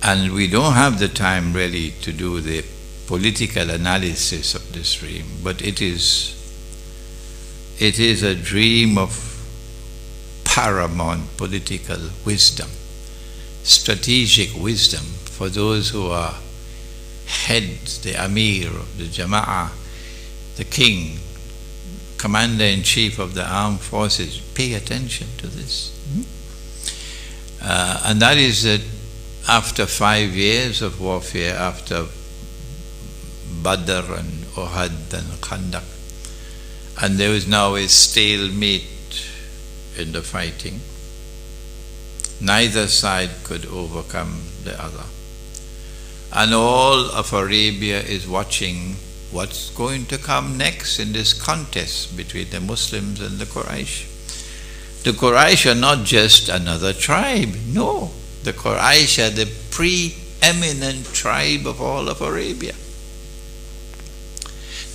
And we don't have the time really to do the political analysis of this dream, but it is a dream of paramount political wisdom, strategic wisdom for those who are heads, the Amir of the Jama'ah, the king, commander-in-chief of the armed forces. Pay attention to this. And that is that after 5 years of warfare, after Badr and Uhud and Khandaq, and there was now a stalemate in the fighting. Neither side could overcome the other. And all of Arabia is watching what's going to come next in this contest between the Muslims and the Quraysh. The Quraysh are not just another tribe. No, the Quraysh are the preeminent tribe of all of Arabia.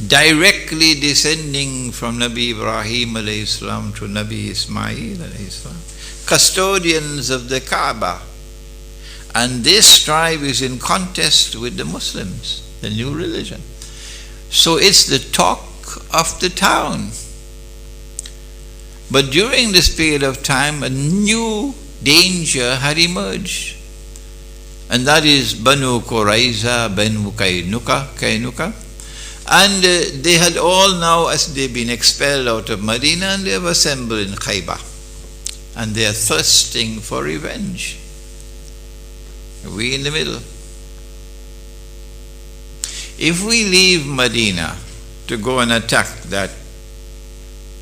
Directly descending from Nabi Ibrahim alayhi salam to Nabi Ismail alayhi salam, custodians of the Kaaba. And this tribe is in contest with the Muslims, the new religion. So it's the talk of the town. But during this period of time, a new danger had emerged. And that is Banu Qurayza, Banu Kainuka. And they had all now, as they've been expelled out of Medina, and they have assembled in Khaybar. And they are thirsting for revenge. We in the middle. If we leave Medina to go and attack that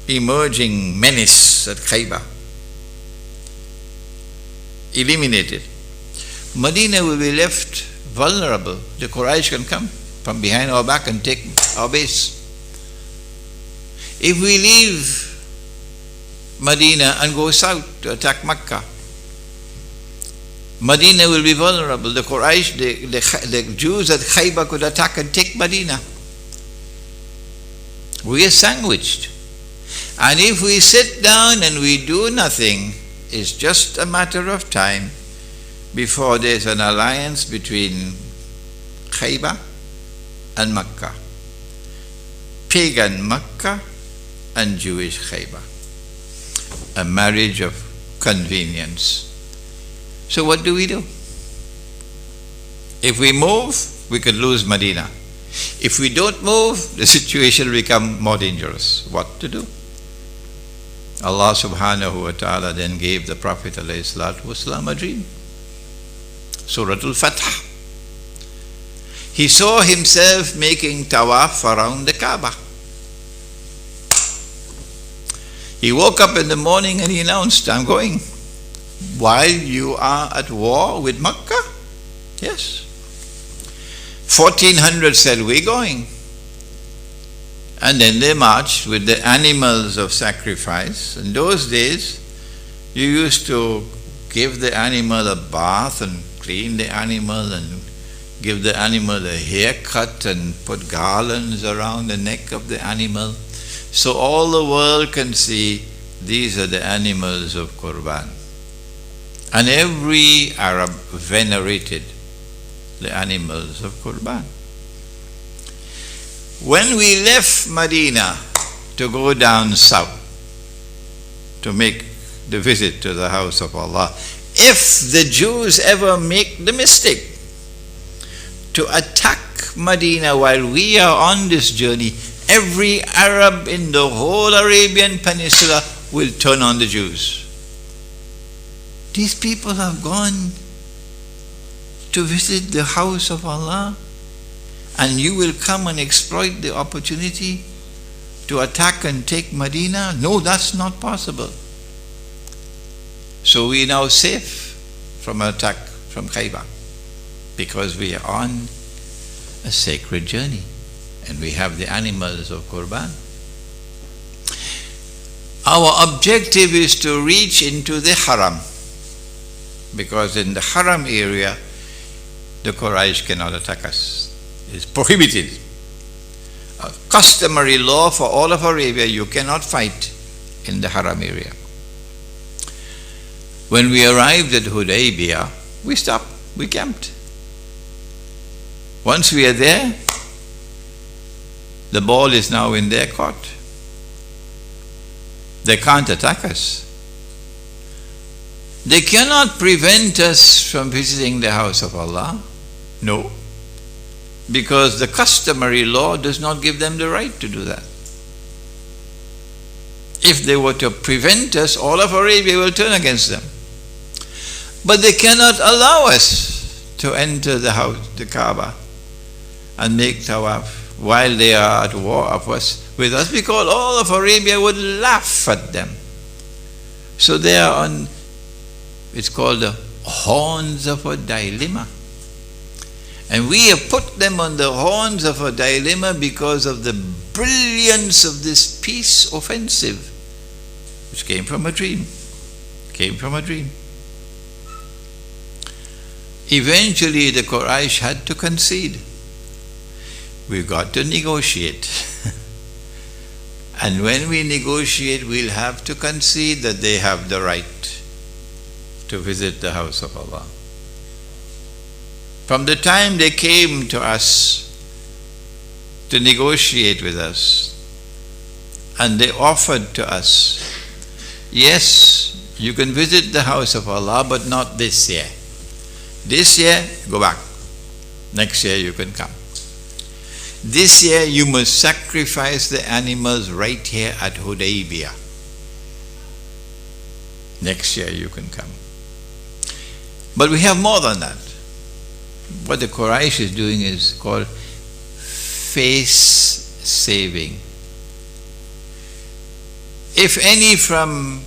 emerging menace at Khaybar, eliminated, Medina will be left vulnerable. The Quraysh can come from behind our back and take our base. If we leave Medina and go south to attack Makkah, Medina will be vulnerable. The Quraysh, the Jews at Khaybar could attack and take Medina. We are sandwiched. And if we sit down and we do nothing, it's just a matter of time before there's an alliance between Khaybar and Makkah. Pagan Makkah and Jewish Khaybar. A marriage of convenience. So what do we do? If we move, we could lose Medina. If we don't move, the situation will become more dangerous. What to do? Allah subhanahu wa ta'ala then gave the Prophet alayhi salatu wasalam a dream. Surah Al-Fath. He saw himself making tawaf around the Kaaba. He woke up in the morning and he announced, I'm going. While you are at war with Makkah? Yes. 1400 said, we're going. And then they marched with the animals of sacrifice. In those days, you used to give the animal a bath and clean the animal and give the animal a haircut and put garlands around the neck of the animal. So all the world can see these are the animals of Qurban. And every Arab venerated the animals of Qurban. When we left Medina to go down south to make the visit to the house of Allah, if the Jews ever make the mistake to attack Medina while we are on this journey, every Arab in the whole Arabian Peninsula will turn on the Jews. These people have gone to visit the house of Allah, and you will come and exploit the opportunity to attack and take Medina? No, that's not possible. So we are now safe from attack from Khaybar because we are on a sacred journey and we have the animals of Qurban. Our objective is to reach into the Haram, because in the Haram area the Quraysh cannot attack us. It's prohibited. A customary law for all of Arabia, you cannot fight in the Haram area. When we arrived at Hudaybiyyah, we stopped, we camped. Once we are there, the ball is now in their court. They can't attack us. They cannot prevent us from visiting the house of Allah. No. Because the customary law does not give them the right to do that. If they were to prevent us, all of Arabia will turn against them. But they cannot allow us to enter the house, the Kaaba, and make tawaf while they are at war with us, because all of Arabia would laugh at them. So they are on, it's called the horns of a dilemma. And we have put them on the horns of a dilemma because of the brilliance of this peace offensive, which came from a dream. Came from a dream. Eventually the Quraysh had to concede. We've got to negotiate. And when we negotiate, we'll have to concede that they have the right to visit the house of Allah. From the time they came to us to negotiate with us, and they offered to us, yes, you can visit the house of Allah, but not this year. This year, go back. Next year you can come. This year you must sacrifice the animals right here at Hudaybiyyah. Next year you can come. But we have more than that. What the Quraysh is doing is called face saving. If any from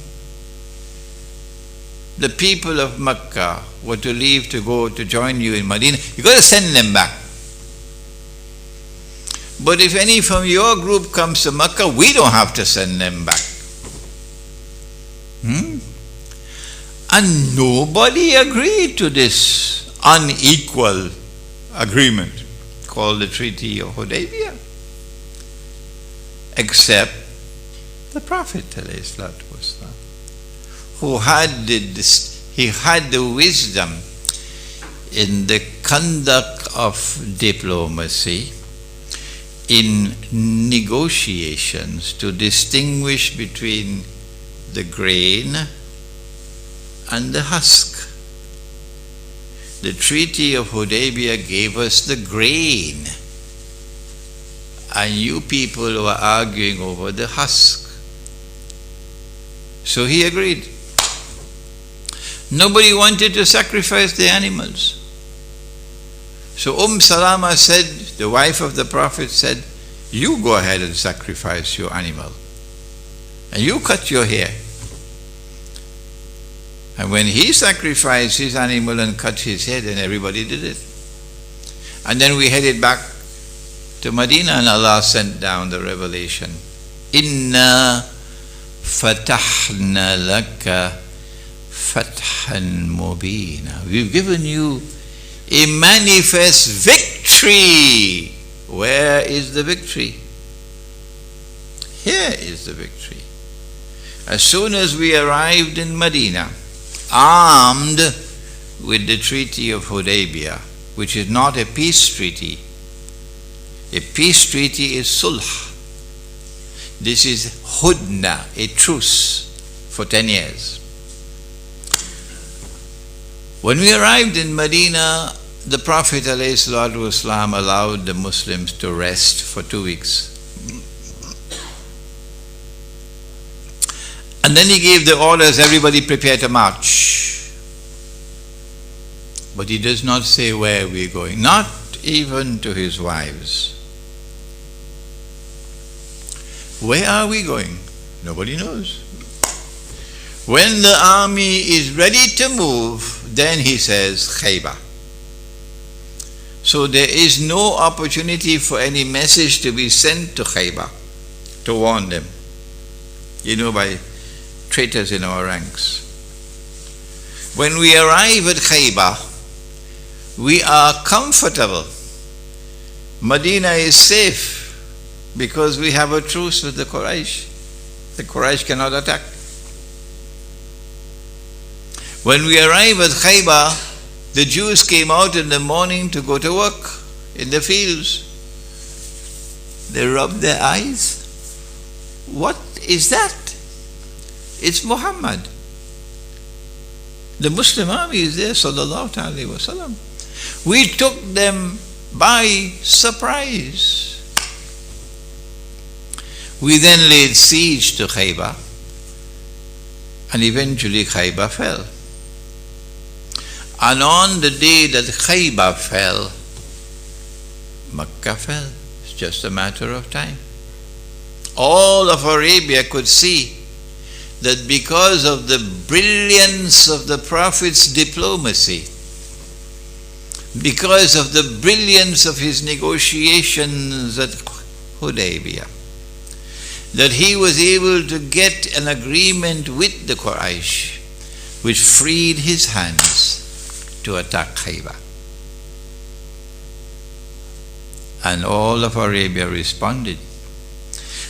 the people of Mecca were to leave to go to join you in Medina, you've got to send them back. But if any from your group comes to Mecca, we don't have to send them back. And nobody agreed to this unequal agreement called the Treaty of Hudaybiyyah, except the Prophet ﷺ, who had the wisdom in the conduct of diplomacy, in negotiations, to distinguish between the grain and the husk. The Treaty of Hudaybiyyah gave us the grain, and you people were arguing over the husk. So he agreed. Nobody wanted to sacrifice the animals. So Salama said, the wife of the Prophet said, you go ahead and sacrifice your animal, and you cut your hair. And when he sacrificed his animal and cut his hair, then everybody did it. And then we headed back to Medina, and Allah sent down the revelation. Inna fatahna laka fathan mubina. We've given you a manifest victory. Where is the victory? Here is the victory. As soon as we arrived in Medina, armed with the Treaty of Hudaybiyyah, which is not a peace treaty. A peace treaty is sulh. This is hudna, a truce for 10 years. When we arrived in Medina, the Prophet ﷺ allowed the Muslims to rest for 2 weeks. And then he gave the orders, everybody prepare to march. But he does not say where we're going, not even to his wives. Where are we going? Nobody knows. When the army is ready to move, then he says, Khaybar. So there is no opportunity for any message to be sent to Khaybar to warn them. By traitors in our ranks. When we arrive at Khaybar, we are comfortable. Medina is safe because we have a truce with the Quraysh. The Quraysh cannot attack. When we arrive at Khaybar, the Jews came out in the morning to go to work. in the fields. They rub their eyes. What is that? It's Muhammad. The Muslim army is there, sallallahu alaihi wasallam. We took them by surprise. We then laid siege to Khaybar, and eventually Khaybar fell. And on the day that Khaybar fell, Makkah fell. It's just a matter of time. All of Arabia could see that because of the brilliance of the Prophet's diplomacy, because of the brilliance of his negotiations at Hudaybiyyah, that he was able to get an agreement with the Quraysh, which freed his hands to attack Khaybar. And all of Arabia responded.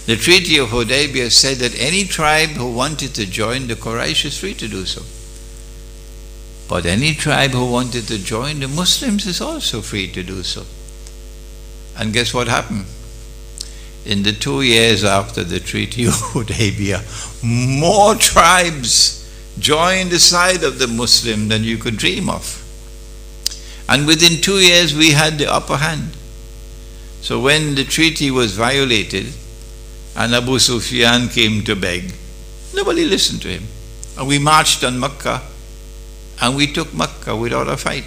The Treaty of Hudaybiyyah said that any tribe who wanted to join the Quraysh is free to do so. But any tribe who wanted to join the Muslims is also free to do so. And guess what happened? In the 2 years after the Treaty of Hudaybiyyah, more tribes joined the side of the Muslim than you could dream of. And within 2 years we had the upper hand. So when the treaty was violated and Abu Sufyan came to beg, nobody listened to him. And we marched on Makkah and we took Makkah without a fight.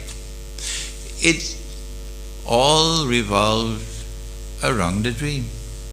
It all revolved around the dream.